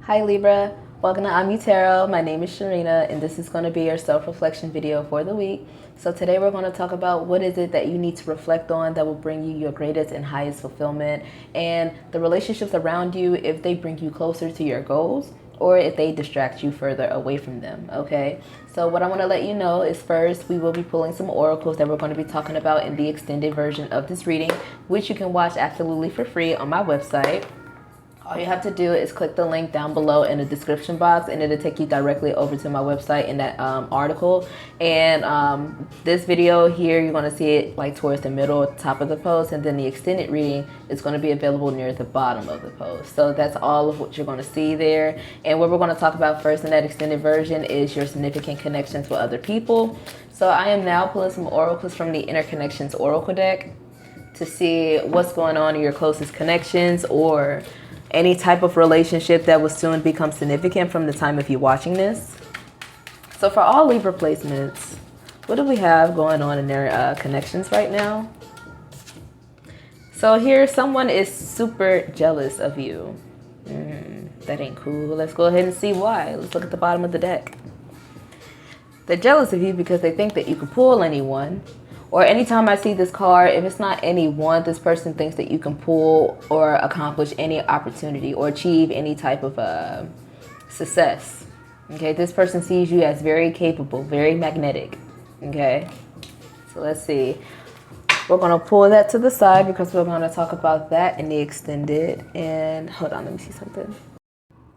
Hi Libra, welcome to I'm Tarot. My name is Sharena and this is going to be your self-reflection video for the week. So today we're going to talk about what is it that you need to reflect on that will bring you your greatest and highest fulfillment, and the relationships around you, if they bring you closer to your goals or if they distract you further away from them. Okay, so what I want to let you know is, first, we will be pulling some oracles that we're going to be talking about in the extended version of this reading, which you can watch absolutely for free on my website. All you have to do is click the link down below in the description box and it'll take you directly over to my website in that article. And this video here, you're going to see it like towards the middle, top of the post, and then the extended reading is going to be available near the bottom of the post. So that's all of what you're going to see there. And what we're going to talk about first in that extended version is your significant connections with other people. So I am now pulling some oracles from the Inner Connections Oracle deck to see what's going on in your closest connections, or any type of relationship that will soon become significant from the time of you watching this. So for all Libra placements, what do we have going on in their connections right now? So here, someone is super jealous of you. That ain't cool. Let's go ahead and see why. Let's look at the bottom of the deck. They're jealous of you because they think that you can pull anyone. Or anytime I see this card, if it's not anyone, this person thinks that you can pull or accomplish any opportunity or achieve any type of success. Okay, this person sees you as very capable, very magnetic. Okay, so let's see. We're going to pull that to the side because we're going to talk about that in the extended. And hold on, let me see something.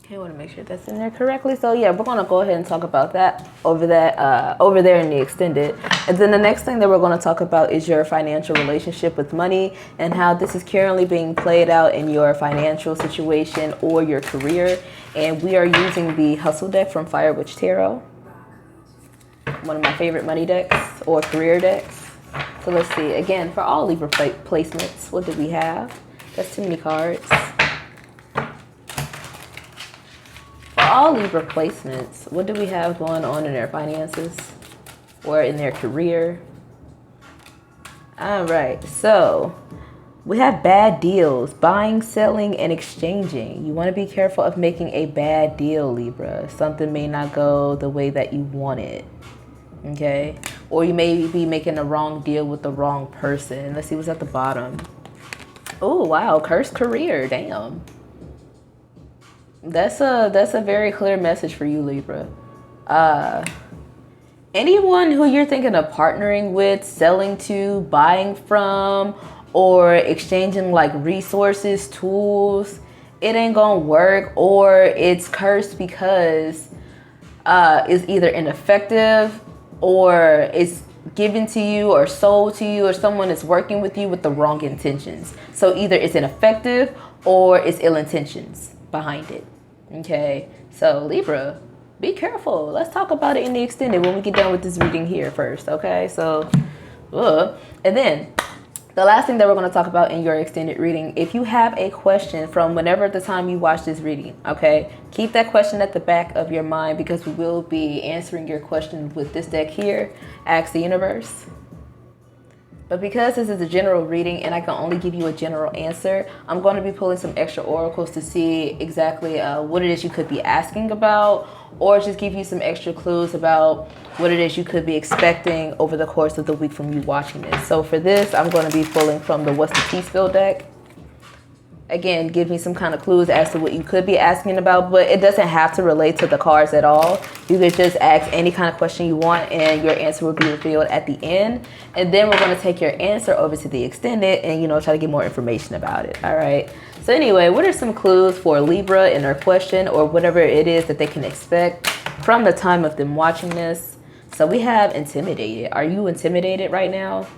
Okay, I want to make sure that's in there correctly. So yeah, we're going to go ahead and talk about that over there in the extended. And then the next thing that we're going to talk about is your financial relationship with money and how this is currently being played out in your financial situation or your career. And we are using the Hustle deck from Fire Witch Tarot, one of my favorite money decks or career decks. So let's see. Again, for all Libra placements, what do we have? That's too many cards. All Libra placements, what do we have going on in their finances or in their career? All right, so we have bad deals, buying, selling, and exchanging. You want to be careful of making a bad deal, Libra. Something may not go the way that you want it, okay? Or you may be making a wrong deal with the wrong person. Let's see what's at the bottom. Oh, wow, cursed career, damn. That's a very clear message for you, Libra. Anyone who you're thinking of partnering with, selling to, buying from, or exchanging like resources, tools, it ain't gonna work, or it's cursed because it's either ineffective, or it's given to you or sold to you, or someone is working with you with the wrong intentions. So either it's ineffective or it's ill intentions behind it. Okay, so Libra, be careful. Let's talk about it in the extended when we get done with this reading here first. Okay, so and then the last thing that we're going to talk about in your extended reading, if you have a question from whenever the time you watch this reading, okay, keep that question at the back of your mind because we will be answering your question with this deck here, Ask the Universe. But because this is a general reading and I can only give you a general answer, I'm going to be pulling some extra oracles to see exactly what it is you could be asking about, or just give you some extra clues about what it is you could be expecting over the course of the week from you watching this. So for this, I'm going to be pulling from the What's the Tea Spill deck. Again, give me some kind of clues as to what you could be asking about, but it doesn't have to relate to the cards at all. You could just ask any kind of question you want and your answer will be revealed at the end. And then we're going to take your answer over to the extended and, you know, try to get more information about it. All right. So anyway, what are some clues for Libra in their question or whatever it is that they can expect from the time of them watching this? So we have intimidated. Are you intimidated right now,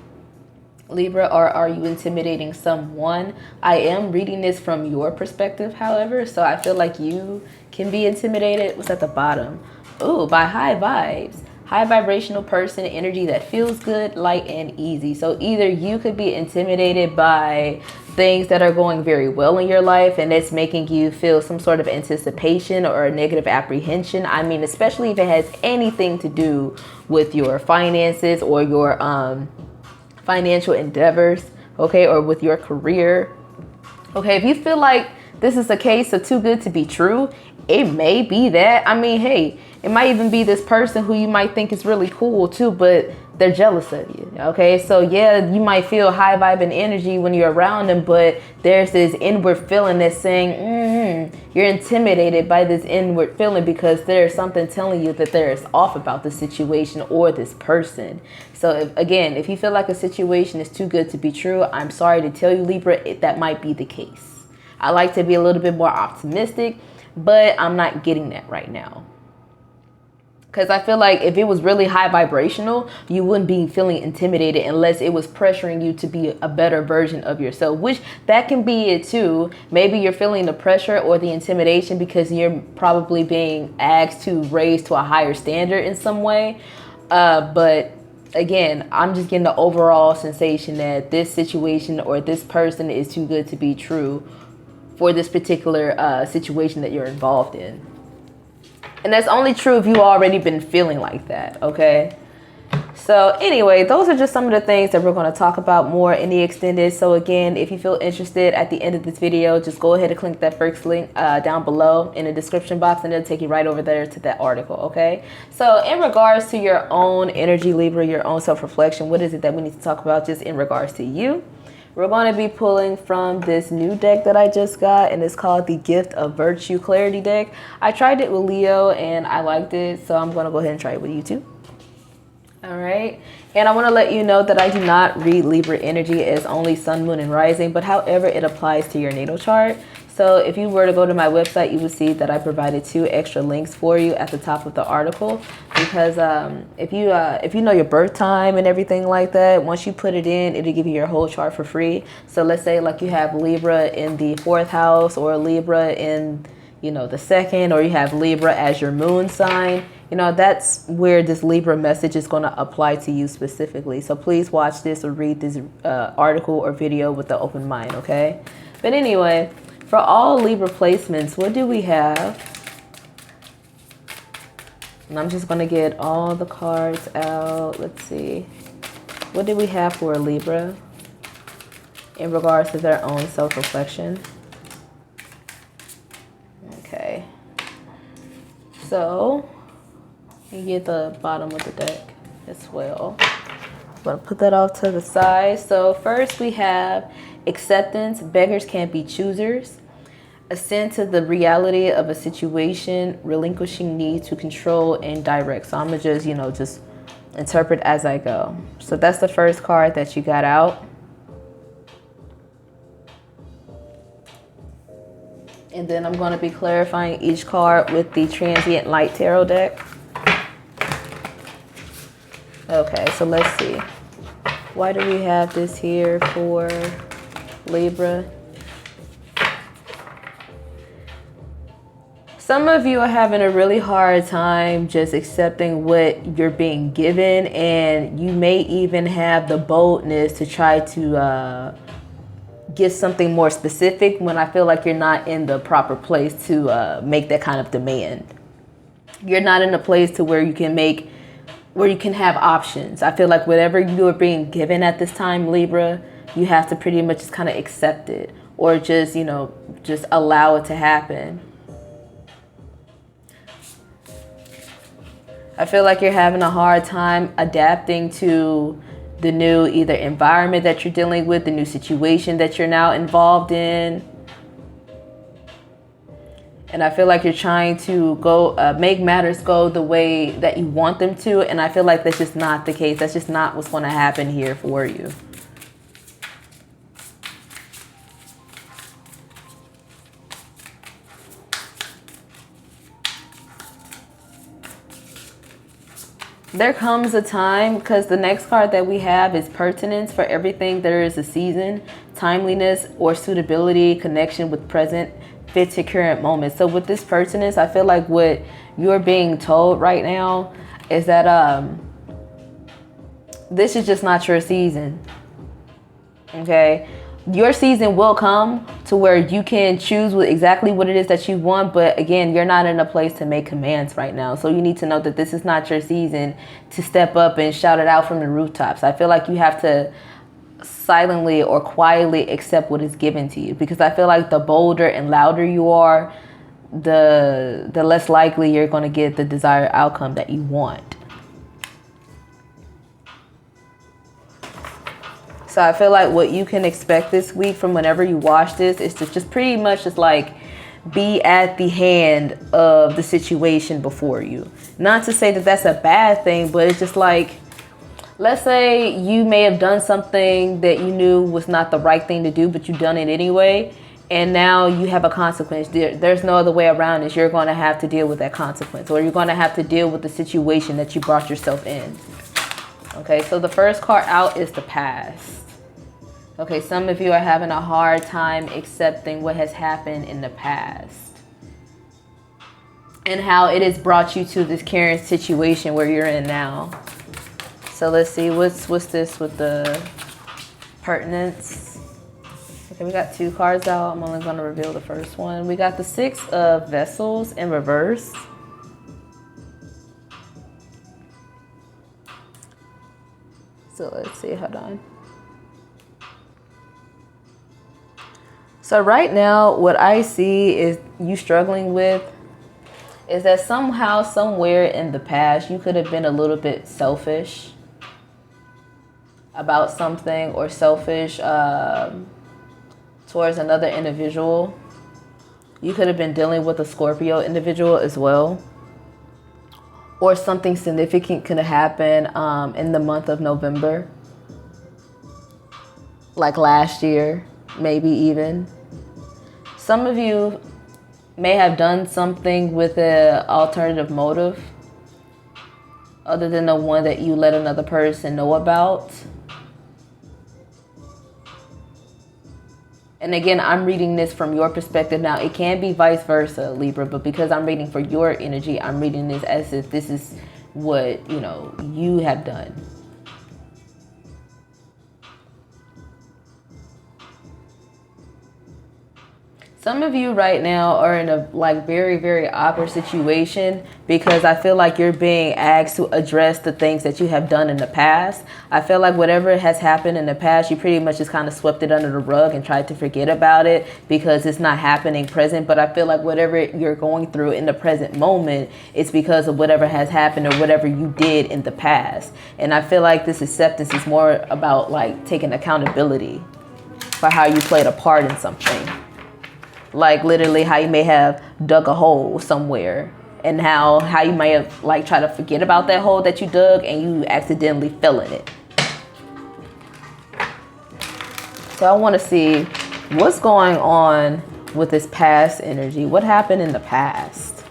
Libra, or are you intimidating someone? I am reading this from your perspective, however, so I feel like you can be intimidated. What's at the bottom? Oh, by high vibes. High vibrational person, energy that feels good, light, and easy. So either you could be intimidated by things that are going very well in your life and it's making you feel some sort of anticipation or a negative apprehension. I mean, especially if it has anything to do with your finances or your financial endeavors, okay, or with your career. Okay, if you feel like this is a case of too good to be true, It may be that. I mean, hey, it might even be this person who you might think is really cool too, but they're jealous of you. Okay, so yeah, you might feel high vibing energy when you're around them, but there's this inward feeling that's saying, you're intimidated by this inward feeling because there's something telling you that there's off about the situation or this person. So if you feel like a situation is too good to be true, I'm sorry to tell you, Libra, that might be the case. I like to be a little bit more optimistic, but I'm not getting that right now. Because I feel like if it was really high vibrational, you wouldn't be feeling intimidated unless it was pressuring you to be a better version of yourself, which that can be it too. Maybe you're feeling the pressure or the intimidation because you're probably being asked to raise to a higher standard in some way. But again, I'm just getting the overall sensation that this situation or this person is too good to be true for this particular situation that you're involved in. And that's only true if you've already been feeling like that, okay? So anyway, those are just some of the things that we're going to talk about more in the extended. So again, if you feel interested at the end of this video, just go ahead and click that first link down below in the description box, and it'll take you right over there to that article, okay? So in regards to your own energy, Libra, your own self-reflection, what is it that we need to talk about just in regards to you? We're going to be pulling from this new deck that I just got, and it's called the Gift of Virtue Clarity deck. I tried it with Leo and I liked it, so I'm going to go ahead and try it with you too. All right. And I want to let you know that I do not read Libra energy as only sun, moon, and rising, but however it applies to your natal chart. So if you were to go to my website, you would see that I provided 2 extra links for you at the top of the article, because if you know your birth time and everything like that, once you put it in, it'll give you your whole chart for free. So let's say like you have Libra in the 4th house, or Libra in, the 2nd, or you have Libra as your moon sign. That's where this Libra message is going to apply to you specifically. So please watch this or read this article or video with the open mind, okay? But anyway, for all Libra placements, what do we have? And I'm just going to get all the cards out. Let's see. What do we have for Libra in regards to their own self-reflection? Okay. So, you get the bottom of the deck as well. I'm going to put that off to the side. So first we have acceptance. Beggars can't be choosers. Assent to the reality of a situation. Relinquishing need to control and direct. So I'm going to just interpret as I go. So that's the first card that you got out. And then I'm going to be clarifying each card with the Transient Light Tarot deck. Okay, so let's see. Why do we have this here for Libra? Some of you are having a really hard time just accepting what you're being given, and you may even have the boldness to try to get something more specific when I feel like you're not in the proper place to make that kind of demand. You're not in a place to where you can have options. I feel like whatever you are being given at this time, Libra, you have to pretty much just kind of accept it, or just, just allow it to happen. I feel like you're having a hard time adapting to the new either environment that you're dealing with, the new situation that you're now involved in. And I feel like you're trying to make matters go the way that you want them to. And I feel like that's just not the case. That's just not what's going to happen here for you. There comes a time, because the next card that we have is pertinence. For everything, there is a season, timeliness, or suitability, connection with present, fit to current moment. So with this pertinence, I feel like what you're being told right now is that this is just not your season. Okay? Your season will come to where you can choose exactly what it is that you want. But again, you're not in a place to make commands right now. So you need to know that this is not your season to step up and shout it out from the rooftops. I feel like you have to silently or quietly accept what is given to you, because I feel like the bolder and louder you are, the less likely you're going to get the desired outcome that you want. So I feel like what you can expect this week from whenever you watch this is to just pretty much just like be at the hand of the situation before you. Not to say that that's a bad thing, but it's just like, let's say you may have done something that you knew was not the right thing to do, but you've done it anyway. And now you have a consequence. There's no other way around it. You're going to have to deal with that consequence, or you're going to have to deal with the situation that you brought yourself in. Okay, so the first card out is the past. Okay, some of you are having a hard time accepting what has happened in the past and how it has brought you to this current situation where you're in now. So let's see, what's this with the pertinence? Okay, we got 2 cards out. I'm only going to reveal the first one. We got the 6 of Vessels in reverse. So let's see, hold on. So right now, what I see is you struggling with is that somehow, somewhere in the past, you could have been a little bit selfish about something, or selfish towards another individual. You could have been dealing with a Scorpio individual as well. Or something significant could have happened in the month of November. Like last year, maybe even. Some of you may have done something with an alternative motive other than the one that you let another person know about. And again, I'm reading this from your perspective. Now, it can be vice versa, Libra, but because I'm reading for your energy, I'm reading this as if this is what, you know, you have done. Some of you right now are in a like very, very awkward situation because I feel like you're being asked to address the things that you have done in the past. I feel like whatever has happened in the past, you pretty much just kind of swept it under the rug and tried to forget about it because it's not happening present. But I feel like whatever you're going through in the present moment, it's because of whatever has happened or whatever you did in the past. And I feel like this acceptance is more about like taking accountability for how you played a part in something. Like literally how you may have dug a hole somewhere and how you may have like tried to forget about that hole that you dug and you accidentally fell in it. So I want to see what's going on with this past energy. What happened in the past?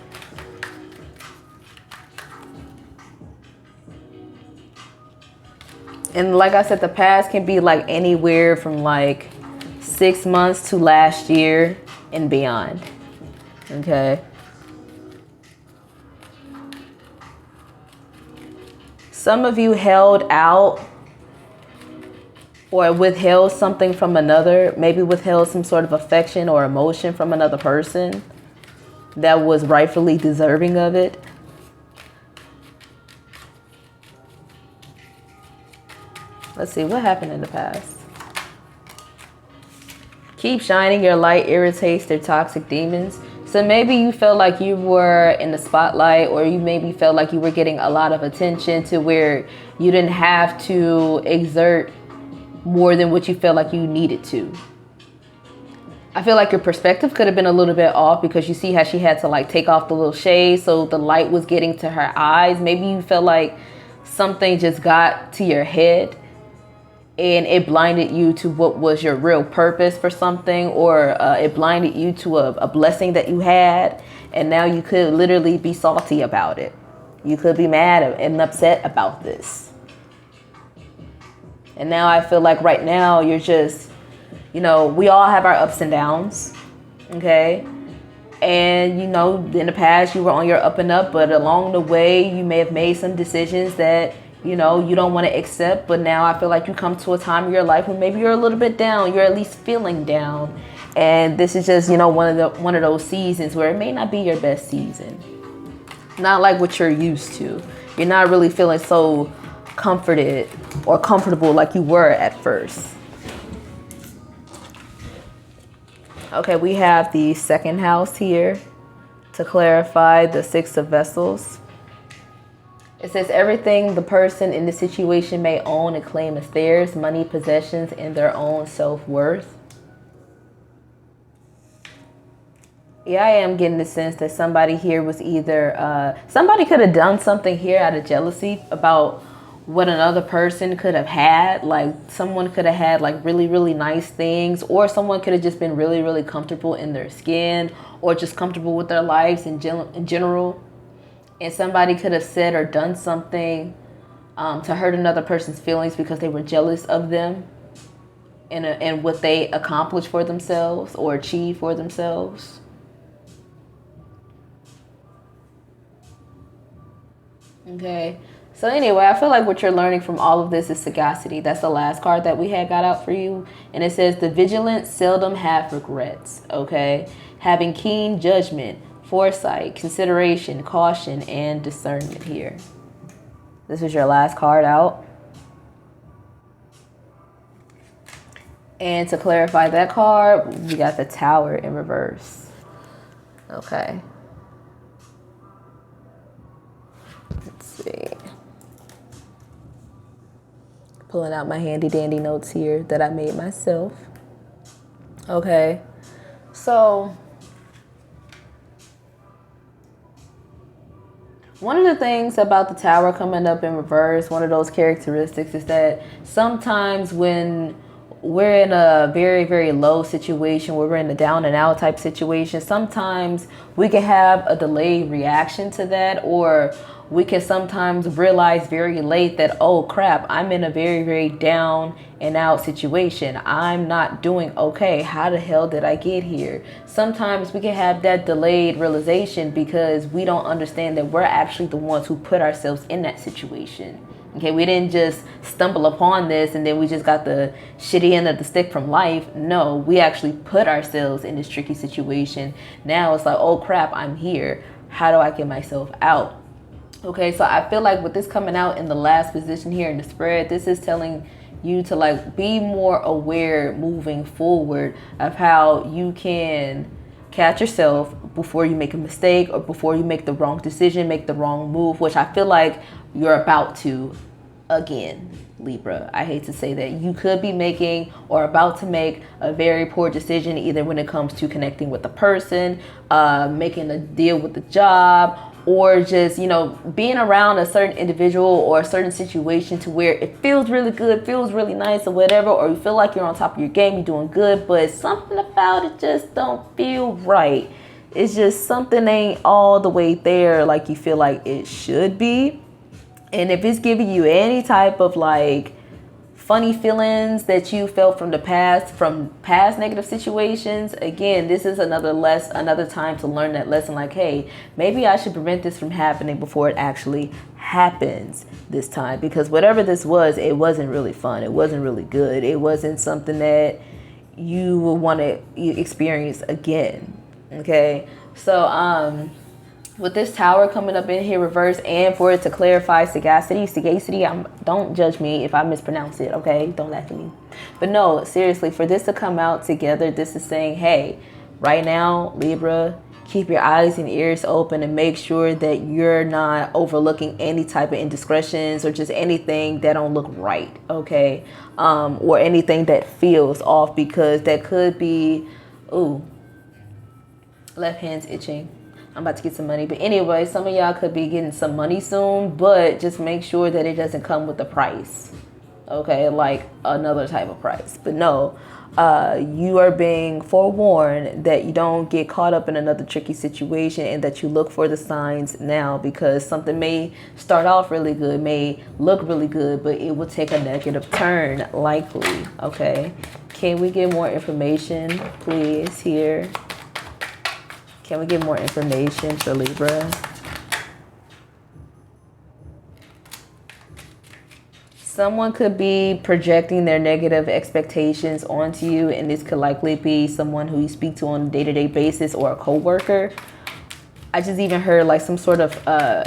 And like I said, the past can be like anywhere from like 6 months to last year and beyond. Okay. Some of you held out or withheld something from another, maybe withheld some sort of affection or emotion from another person that was rightfully deserving of it. Let's see, what happened in the past? Keep shining your light irritates their toxic demons. So maybe you felt like you were in the spotlight, or you maybe felt like you were getting a lot of attention to where you didn't have to exert more than what you felt like you needed to. I feel like your perspective could have been a little bit off because you see how she had to like take off the little shade so the light was getting to her eyes. Maybe you felt like something just got to your head and it blinded you to what was your real purpose for something, or it blinded you to a blessing that you had, and now you could literally be salty about it. You could be mad and upset about this. And now I feel like right now you're just, you know, we all have our ups and downs, okay? And, you know, in the past you were on your up and up, but along the way you may have made some decisions that, you know, you don't want to accept. But now I feel like you come to a time in your life when maybe you're a little bit down, you're at least feeling down. And this is just, you know, one of those seasons where it may not be your best season. Not like what you're used to. You're not really feeling so comforted or comfortable like you were at first. Okay, we have the second house here. To clarify, the Six of Vessels. It says everything the person in the situation may own and claim as theirs, money, possessions, and their own self-worth. Yeah, I am getting the sense that somebody here was either, somebody could have done something here out of jealousy about what another person could have had. Like someone could have had like really, really nice things, or someone could have just been really, really comfortable in their skin, or just comfortable with their lives in general. And somebody could have said or done something to hurt another person's feelings because they were jealous of them and what they accomplished for themselves or achieved for themselves. Okay, so anyway, I feel like what you're learning from all of this is sagacity. That's the last card that we had got out for you. And it says the vigilant seldom have regrets. Okay, having keen judgment, foresight, consideration, caution, and discernment here. This is your last card out. And to clarify that card, we got the Tower in reverse. Okay. Let's see. Pulling out my handy dandy notes here that I made myself. Okay. So one of the things about the Tower coming up in reverse, one of those characteristics is that sometimes when we're in a very, very low situation, where we're in a down and out type situation, sometimes we can have a delayed reaction to that, or we can sometimes realize very late that, oh crap, I'm in a very, very down and out situation. I'm not doing okay. How the hell did I get here? Sometimes we can have that delayed realization because we don't understand that we're actually the ones who put ourselves in that situation. Okay, we didn't just stumble upon this and then we just got the shitty end of the stick from life. No, we actually put ourselves in this tricky situation. Now it's like, oh crap, I'm here. How do I get myself out? Okay, so I feel like with this coming out in the last position here in the spread, this is telling you to like be more aware moving forward of how you can catch yourself before you make a mistake or before you make the wrong decision, make the wrong move, which I feel like you're about to again, Libra. I hate to say that you could be making or about to make a very poor decision, either when it comes to connecting with a person, making a deal with the job, or just, you know, being around a certain individual or a certain situation to where it feels really good, feels really nice or whatever, or you feel like you're on top of your game, you're doing good, but something about it just don't feel right. It's just something ain't all the way there like you feel like it should be. And if it's giving you any type of like funny feelings that you felt from past negative situations, again, this is another time to learn that lesson. Like, hey, maybe I should prevent this from happening before it actually happens this time, because whatever this was, it wasn't really fun. It wasn't really good. It wasn't something that you will want to experience again. Okay, so with this Tower coming up in here reverse, and for it to clarify sagacity, don't judge me if I mispronounce it, okay? Don't laugh at me. But no, seriously, for this to come out together, this is saying, hey, right now, Libra, keep your eyes and ears open and make sure that you're not overlooking any type of indiscretions or just anything that don't look right, okay? Or anything that feels off, because that could be, ooh, left hand's itching. I'm about to get some money. But anyway, some of y'all could be getting some money soon, but just make sure that it doesn't come with a price. Okay, like another type of price. But no, you are being forewarned that you don't get caught up in another tricky situation, and that you look for the signs now, because something may start off really good, may look really good, but it will take a negative turn likely. Okay, can we get more information, please, here? Can we get more information for Libra? Someone could be projecting their negative expectations onto you, and this could likely be someone who you speak to on a day-to-day basis, or a coworker. I just even heard like some sort of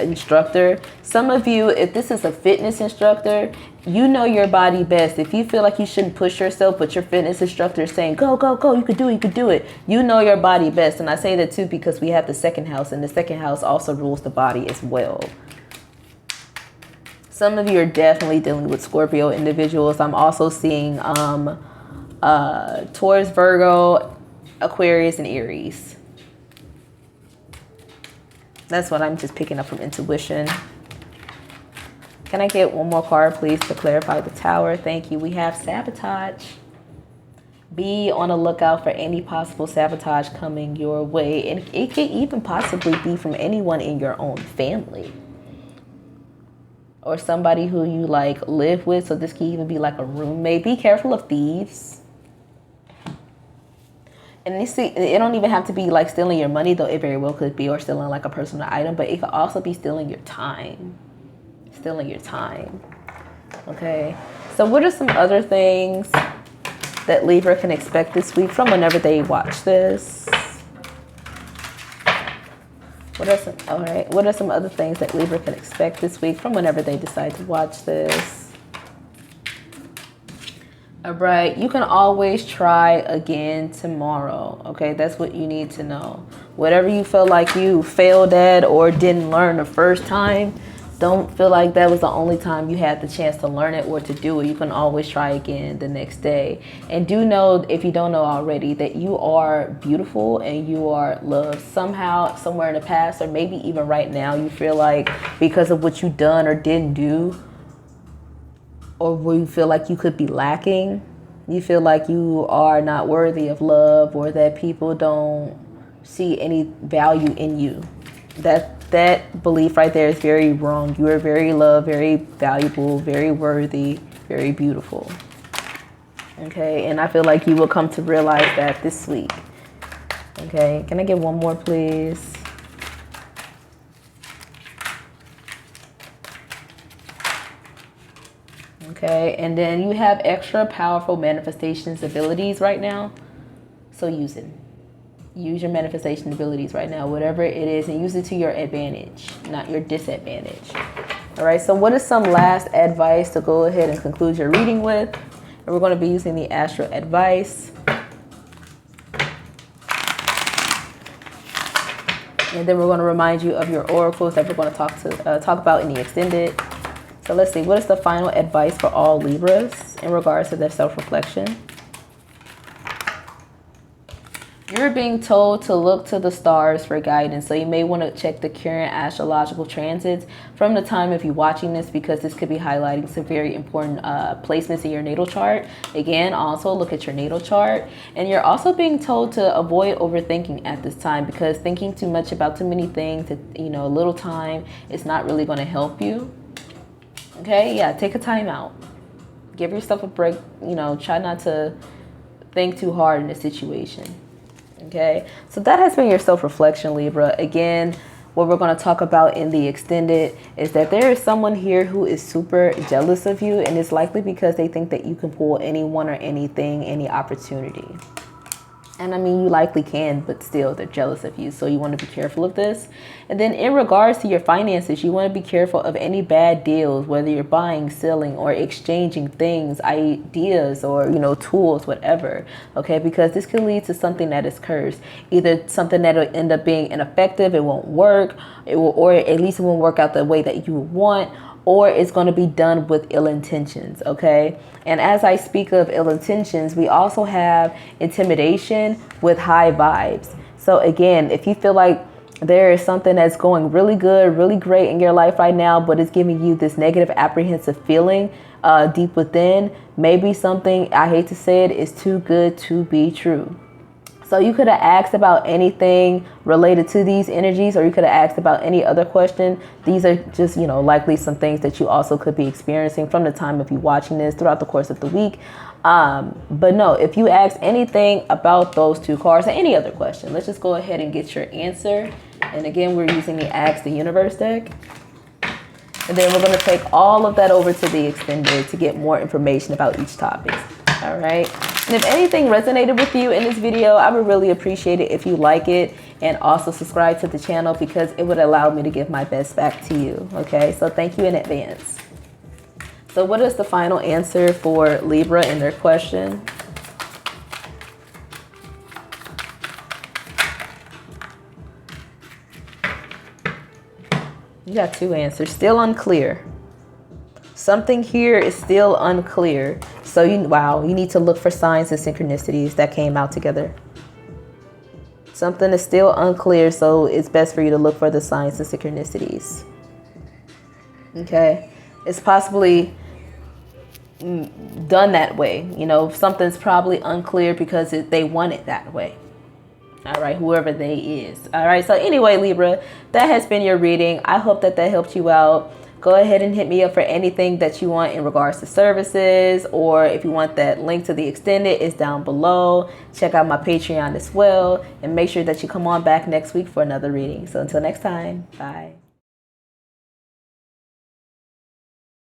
instructor. Some of you, if this is a fitness instructor You know your body best. If you feel like you shouldn't push yourself, but your fitness instructor is saying, go, go, go, you could do it, you could do it. You know your body best. And I say that too because we have the second house, and the second house also rules the body as well. Some of you are definitely dealing with Scorpio individuals. I'm also seeing Taurus, Virgo, Aquarius, and Aries. That's what I'm just picking up from intuition. Can I get one more card, please, to clarify the Tower? Thank you. We have sabotage. Be on the lookout for any possible sabotage coming your way. And it could even possibly be from anyone in your own family. Or somebody who you like live with. So this could even be like a roommate. Be careful of thieves. And you see, it don't even have to be like stealing your money, though it very well could be, or stealing like a personal item. But it could also be stealing your time. Stealing your time. Okay, so what are some other things that Libra can expect this week from whenever they watch this? What are some other things that Libra can expect this week from whenever they decide to watch this? All right, you can always try again tomorrow. Okay, that's what you need to know. Whatever you feel like you failed at or didn't learn the first time, don't feel like that was the only time you had the chance to learn it or to do it. You can always try again the next day. And do know, if you don't know already, that you are beautiful and you are loved. Somehow, somewhere in the past, or maybe even right now, you feel like because of what you done or didn't do, or where you feel like you could be lacking, you feel like you are not worthy of love, or that people don't see any value in you. That belief right there is very wrong. You are very loved, very valuable, very worthy, very beautiful. Okay, and I feel like you will come to realize that this week. Okay, can I get one more, please? Okay, and then you have extra powerful manifestations abilities right now. So use it. Use your manifestation abilities right now, whatever it is, and use it to your advantage, not your disadvantage. All right, so what is some last advice to go ahead and conclude your reading with? And we're going to be using the Astro Advice. And then we're going to remind you of your oracles that we're going to talk about in the extended. So let's see, what is the final advice for all Libras in regards to their self-reflection? You're being told to look to the stars for guidance, so you may want to check the current astrological transits from the time of you watching this, because this could be highlighting some very important placements in your natal chart. Again, also look at your natal chart. And you're also being told to avoid overthinking at this time, because thinking too much about too many things at a little time is not really going to help you. Okay, yeah, take a time out. Give yourself a break. Try not to think too hard in a situation. Okay, so that has been your self-reflection, Libra. Again, what we're going to talk about in the extended is that there is someone here who is super jealous of you, and it's likely because they think that you can pull anyone or anything, any opportunity. And I mean, you likely can, but still they're jealous of you. So you want to be careful of this. And then in regards to your finances, you want to be careful of any bad deals, whether you're buying, selling, or exchanging things, ideas, or, tools, whatever. Okay, because this can lead to something that is cursed. Either something that will end up being ineffective, it won't work, or at least it won't work out the way that you want, or it's going to be done with ill intentions. Okay, and as I speak of ill intentions, we also have intimidation with high vibes. So again, if you feel like there is something that's going really good, really great in your life right now, but it's giving you this negative apprehensive feeling deep within, maybe something, I hate to say it, is too good to be true. So you could have asked about anything related to these energies, or you could have asked about any other question. These are just, likely some things that you also could be experiencing from the time of you watching this throughout the course of the week. But no, if you ask anything about those two cards or any other question, let's just go ahead and get your answer. And again, we're using the Ask the Universe deck. And then we're going to take all of that over to the extended to get more information about each topic. All right. And if anything resonated with you in this video, I would really appreciate it if you like it, and also subscribe to the channel, because it would allow me to give my best back to you. Okay, so thank you in advance. So what is the final answer for Libra in their question? You got two answers. Still unclear. Something here is still unclear. So you need to look for signs and synchronicities that came out together. Something is still unclear, so it's best for you to look for the signs and synchronicities. Okay. It's possibly done that way. You know, something's probably unclear because they want it that way. All right, whoever they is. All right, so anyway, Libra, that has been your reading. I hope that helped you out. Go ahead and hit me up for anything that you want in regards to services, or if you want that link to the extended, it's down below. Check out my Patreon as well, and make sure that you come on back next week for another reading. So until next time, bye.